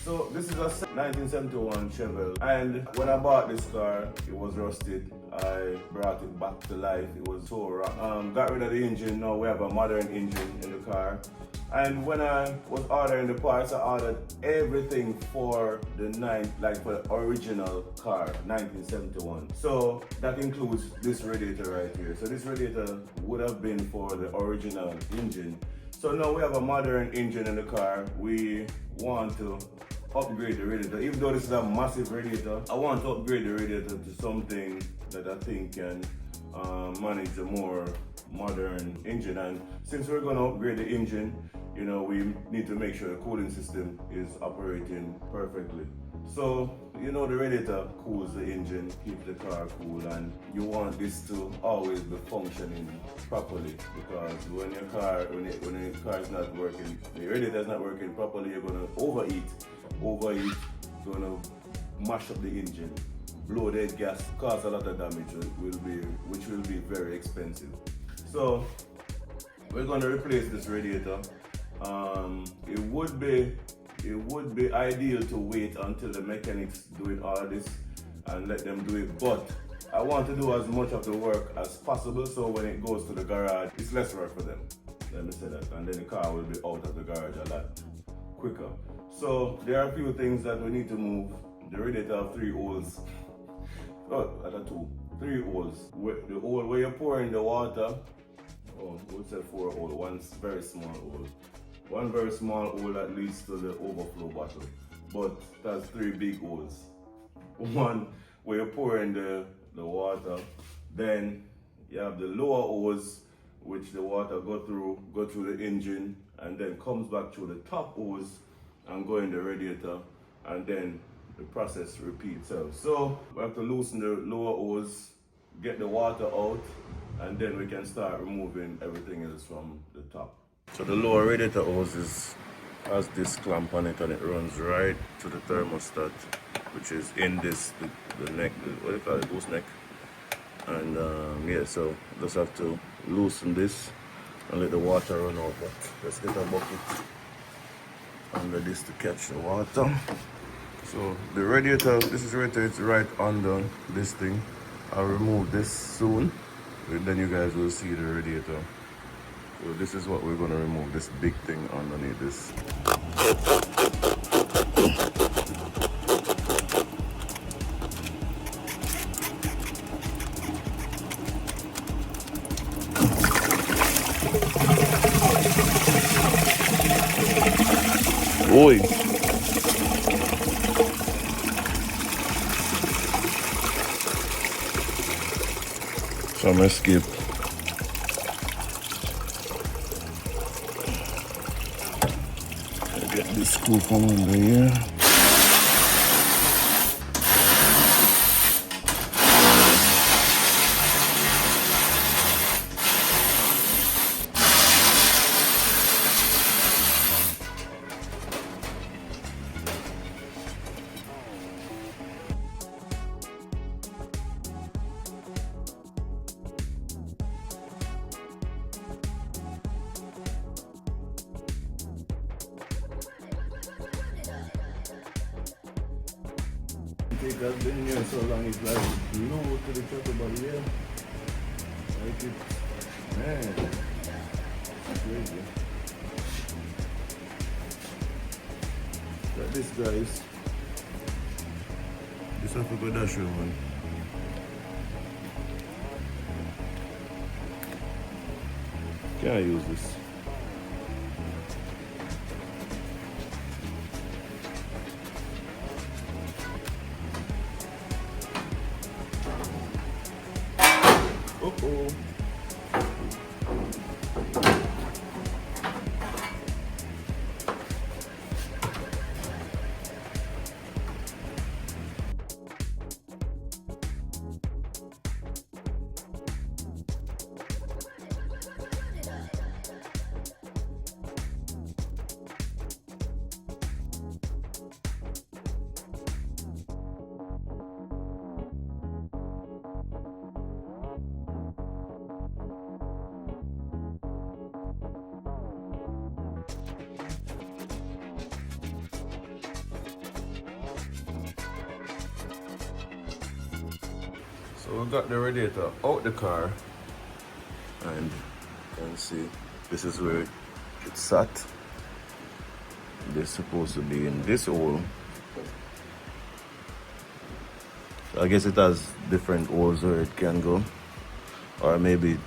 So this is a 1971 Chevelle, and when I bought this car, it was rusted. I brought it back to life. It was so rough. Got rid of the engine. Now we have a modern engine in the car. And when I was ordering the parts, I ordered everything for the for the original car, 1971. So that includes this radiator right here. So this radiator would have been for the original engine. So now we have a modern engine in the car. We want to upgrade the radiator. Even though this is a massive radiator, I want to upgrade the radiator to something that I think can manage a more modern engine. And since we're going to upgrade the engine, you know, we need to make sure the cooling system is operating perfectly. So, you know, the radiator cools the engine, keeps the car cool, and you want this to always be functioning properly, because when your car, when the car is not working, the radiator is not working properly, you're gonna overheat, gonna mash up the engine, blow the gas, cause a lot of damage, which will be very expensive. So we're gonna replace this radiator. It would be ideal to wait until the mechanics doing all of this and let them do it, but I want to do as much of the work as possible, so when it goes to the garage, it's less work for them. Let me say that, and then the car will be out of the garage a lot quicker. So there are a few things that we need to move. The radiator have 3 holes. Oh, other 2. 3 holes. The hole where you pour in the water, we said 4 holes. One very small hole. One very small hole that leads to the overflow bottle, but that's 3 big holes. One where you pour in the water, then you have the lower hose which the water go through the engine, and then comes back through the top hose and go in the radiator, and then the process repeats itself. So we have to loosen the lower hose, get the water out, and then we can start removing everything else from the top. So the lower radiator hose has this clamp on it, and it runs right to the thermostat, which is in this, the neck, what do you call it, goose neck. And yeah, so just have to loosen this and let the water run out. But let's get a bucket under this to catch the water. So the radiator, this is radiator, it's right under this thing. I'll remove this soon, and then you guys will see the radiator. So this is what we're going to remove, this big thing underneath this. Oi! So I'm going to skip. Get this screw from under here. It has been here so long, it's like glued to the top of the here. Like it, man, it's crazy. Like this, guys. This have to go dash one. Can I use this? Uh-oh. So we got the radiator out the car, and you can see this is where it's sat. They're supposed to be in this hole. So I guess it has different holes where it can go, or maybe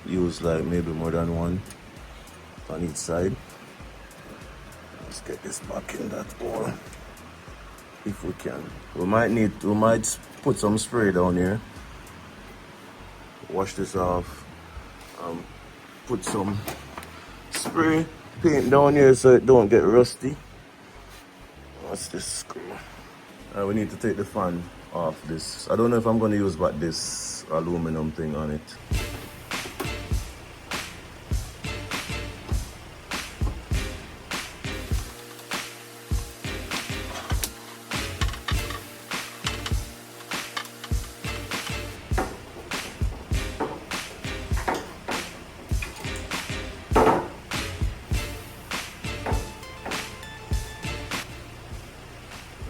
use like maybe more than one on each side. Let's get this back in that hole if we can. We might put some spray down here, wash this off, put some spray paint down here so it don't get rusty. What's this screw? We need to take the fan off this. I don't know if I'm going to use but this aluminum thing on it.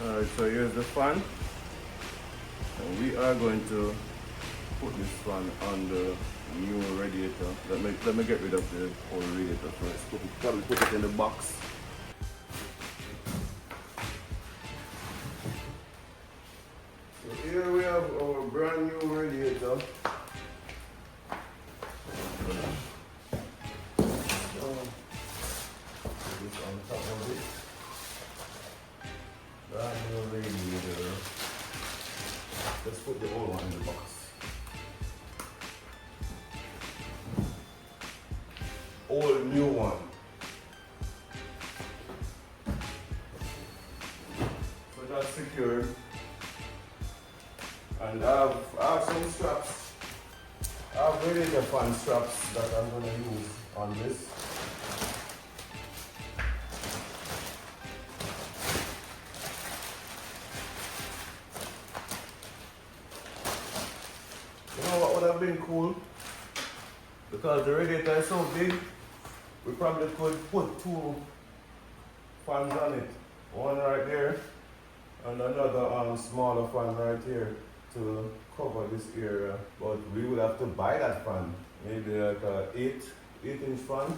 Alright, so here's the fan, and we are going to put this fan on the new radiator. Let me get rid of the old radiator first. Probably put it in the box. So here we have our brand new radiator. This on top of it. Brand new radiator. Let's put the old one in the box. Old new one. So that's secured. And I have some straps. I have radiator fan straps that I'm going to use on this. You know what would have been cool? Because the radiator is so big, we probably could put two fans on it. One right there and another smaller fan right here to cover this area. But we would have to buy that fan. Maybe like a 8-inch fan.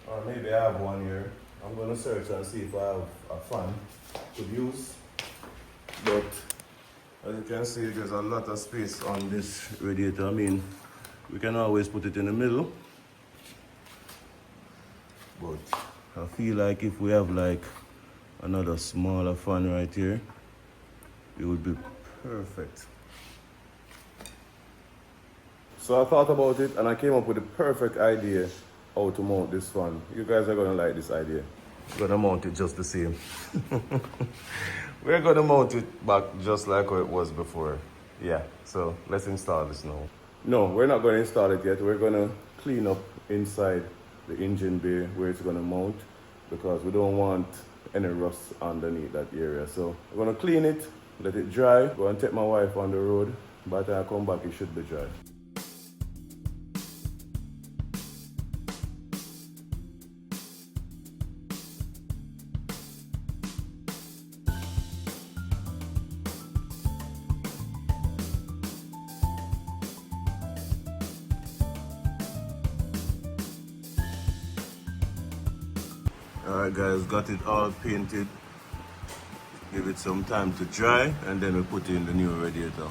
Or maybe I have one here. I'm gonna search and see if I have a fan to use. But as you can see, there's a lot of space on this radiator. I mean, we can always put it in the middle. But I feel like if we have like another smaller fan right here, it would be perfect. So I thought about it and I came up with the perfect idea how to mount this fan. You guys are gonna like this idea. We're gonna mount it just the same. We're gonna mount it back just like how it was before. Yeah, so let's install this now. No, we're not gonna install it yet. We're gonna clean up inside the engine bay where it's gonna mount, because we don't want any rust underneath that area. So we're gonna clean it, let it dry, go and take my wife on the road. By the time I come back, it should be dry. Alright guys, got it all painted. Give it some time to dry and then we put in the new radiator.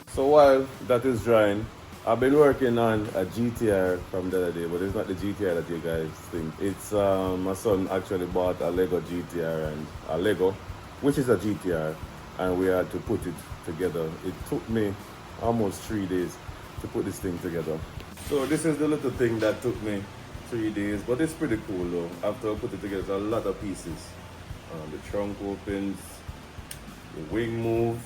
So while that is drying, I've been working on a GTR from the other day, but it's not the GTR that you guys think. It's my son actually bought a Lego GTR and a Lego, which is a GTR, and we had to put it together. It took me almost 3 days to put this thing together. So this is the little thing that took me 3 days, but it's pretty cool though. After I put it together, a lot of pieces. The trunk opens, the wing move.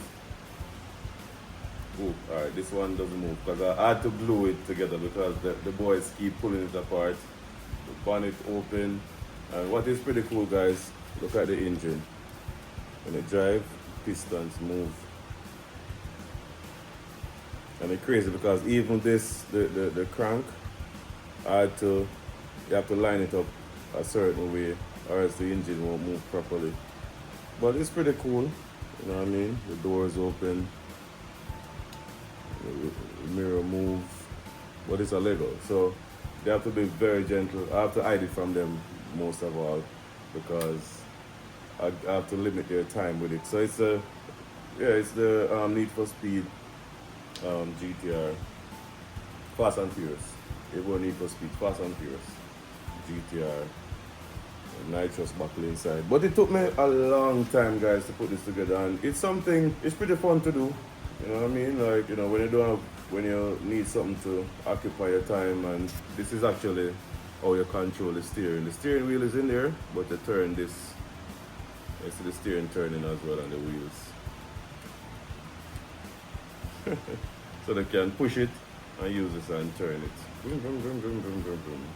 Oh, alright, this one doesn't move because I had to glue it together because the boys keep pulling it apart. The bonnet open, and what is pretty cool, guys, look at the engine. When it drives, pistons move. And it's crazy because even this, the crank, you have to line it up a certain way or else the engine won't move properly. But it's pretty cool, you know what I mean? The doors open. the mirror move, but it's a Lego, so they have to be very gentle. I have to hide it from them most of all because I have to limit their time with it. So it's a it's the Need for Speed GTR Fast and Furious. It won't Need for Speed Fast and Furious GTR nitrous buckle inside. But it took me a long time, guys, to put this together, and it's something. It's pretty fun to do. You know what I mean? Like, you know, when you need something to occupy your time, and this is actually how you control the steering. The steering wheel is in there, but you turn this. You see the steering turning as well on the wheels. So they can push it and use this and turn it. Vroom, vroom, vroom, vroom, vroom, vroom, vroom.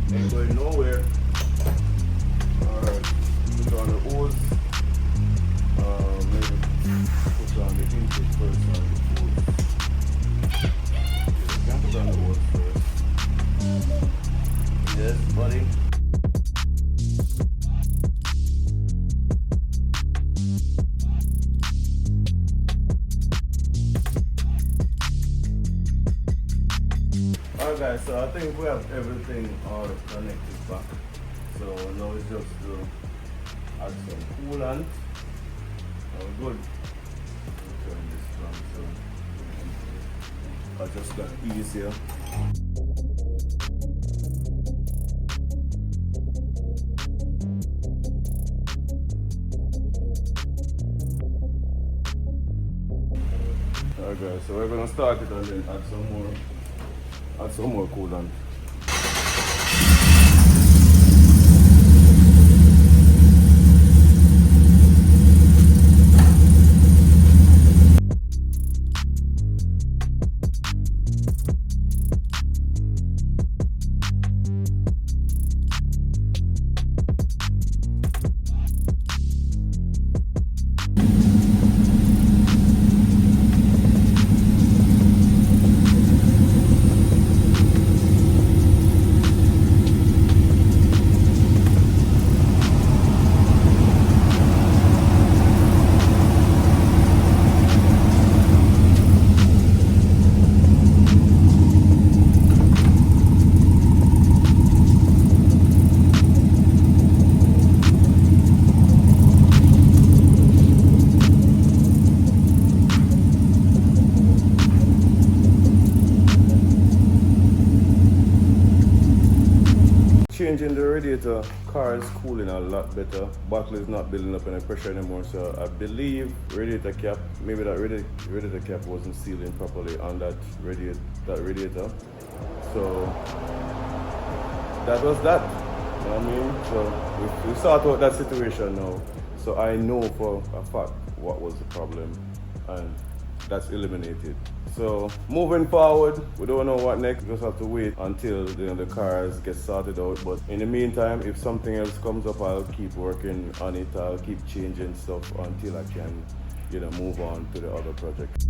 Ain't going nowhere. Alright, put on the hose. Maybe put on the intake first on the hose. Yeah, can put on the hose first. Yes, buddy. Alright guys, so I think we have everything all connected back. So now it's just to add some coolant. Good. Turn this from so I just got easier. Alright guys, so we're gonna start it and then add some more coolant. Changing the radiator, car is cooling a lot better. Bottle is not building up any pressure anymore, so I believe radiator cap, maybe that radiator cap wasn't sealing properly on that radiator. So that was that. You know what I mean? So we sort out that situation now. So I know for a fact what was the problem, and that's eliminated. So moving forward, we don't know what next. We just have to wait until the cars get sorted out. But in the meantime, if something else comes up, I'll keep working on it. I'll keep changing stuff until I can, move on to the other project.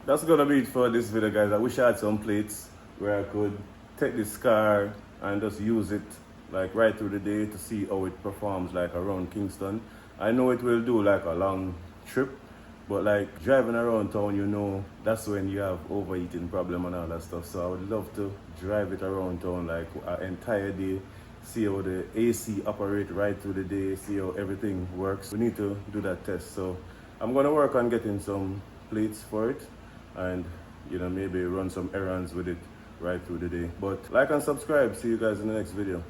That's gonna be it for this video, guys. I wish I had some plates where I could take this car and just use it like right through the day to see how it performs like around Kingston. I know it will do like a long trip, but like driving around town, that's when you have overheating problem and all that stuff. So I would love to drive it around town like an entire day, see how the AC operate right through the day, see how everything works. We need to do that test. So I'm gonna work on getting some plates for it, and maybe run some errands with it right through the day. But like and subscribe. See you guys in the next video.